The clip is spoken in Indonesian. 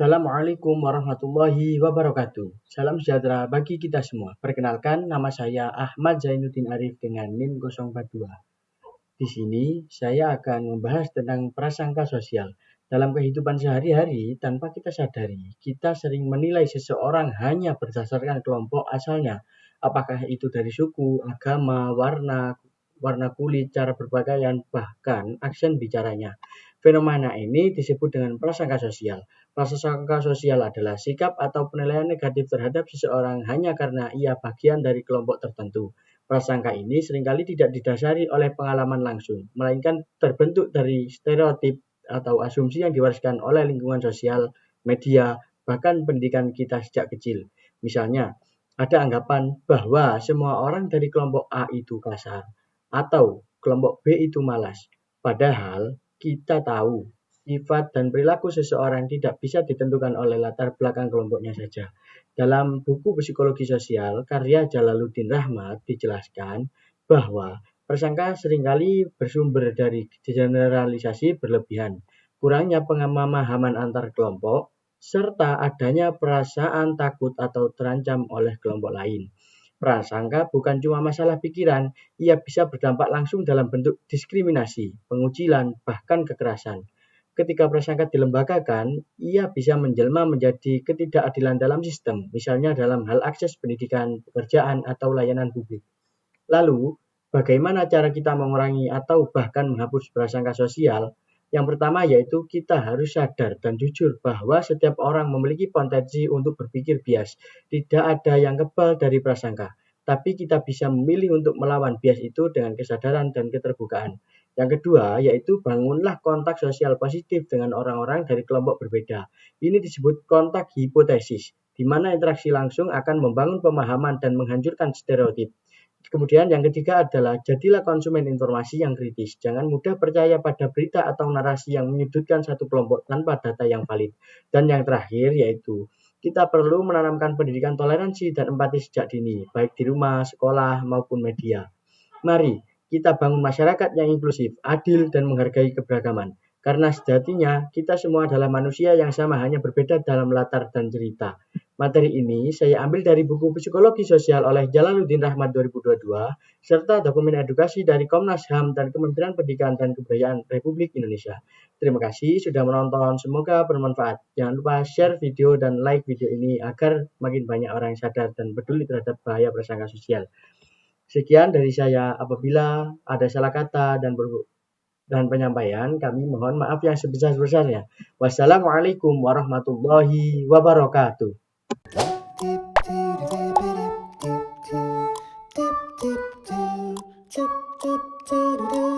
Assalamualaikum warahmatullahi wabarakatuh. Salam sejahtera bagi kita semua. Perkenalkan, nama saya Ahmad Zainuddin Arif dengan NIM 042. Di sini saya akan membahas tentang prasangka sosial. Dalam kehidupan sehari-hari, tanpa kita sadari, kita sering menilai seseorang hanya berdasarkan kelompok asalnya. Apakah itu dari suku, agama, warna kulit, cara berpakaian, bahkan aksen bicaranya. Fenomena ini disebut dengan prasangka sosial. Prasangka sosial adalah sikap atau penilaian negatif terhadap seseorang hanya karena ia bagian dari kelompok tertentu. Prasangka ini seringkali tidak didasari oleh pengalaman langsung, melainkan terbentuk dari stereotip atau asumsi yang diwariskan oleh lingkungan sosial, media, bahkan pendidikan kita sejak kecil. Misalnya, ada anggapan bahwa semua orang dari kelompok A itu kasar, atau kelompok B itu malas. Padahal kita tahu sifat dan perilaku seseorang tidak bisa ditentukan oleh latar belakang kelompoknya saja. Dalam buku Psikologi Sosial karya Jalaluddin Rahmat dijelaskan bahwa prasangka seringkali bersumber dari generalisasi berlebihan, kurangnya pemahaman antar kelompok, serta adanya perasaan takut atau terancam oleh kelompok lain. Prasangka bukan cuma masalah pikiran, ia bisa berdampak langsung dalam bentuk diskriminasi, pengucilan, bahkan kekerasan. Ketika prasangka dilembagakan, ia bisa menjelma menjadi ketidakadilan dalam sistem, misalnya dalam hal akses pendidikan, pekerjaan, atau layanan publik. Lalu, bagaimana cara kita mengurangi atau bahkan menghapus prasangka sosial? Yang pertama yaitu kita harus sadar dan jujur bahwa setiap orang memiliki potensi untuk berpikir bias. Tidak ada yang kebal dari prasangka, tapi kita bisa memilih untuk melawan bias itu dengan kesadaran dan keterbukaan. Yang kedua yaitu bangunlah kontak sosial positif dengan orang-orang dari kelompok berbeda. Ini disebut kontak hipotesis, di mana interaksi langsung akan membangun pemahaman dan menghancurkan stereotip. Kemudian yang ketiga adalah jadilah konsumen informasi yang kritis. Jangan mudah percaya pada berita atau narasi yang menyudutkan satu kelompok tanpa data yang valid. Dan yang terakhir yaitu kita perlu menanamkan pendidikan toleransi dan empati sejak dini, baik di rumah, sekolah, maupun media. Mari kita bangun masyarakat yang inklusif, adil, dan menghargai keberagaman. Karena sejatinya kita semua adalah manusia yang sama, hanya berbeda dalam latar dan cerita. Materi ini saya ambil dari buku Psikologi Sosial oleh Jalaluddin Rahmat 2022, serta dokumen edukasi dari Komnas HAM dan Kementerian Pendidikan dan Kebudayaan Republik Indonesia. Terima kasih sudah menonton, semoga bermanfaat. Jangan lupa share video dan like video ini agar makin banyak orang yang sadar dan peduli terhadap bahaya prasangka sosial. Sekian dari saya, apabila ada salah kata dan penyampaian, kami mohon maaf yang sebesar-besarnya. Wassalamualaikum warahmatullahi wabarakatuh. Tip, tip, tip, tip, tip, tip, tip, tip, tip.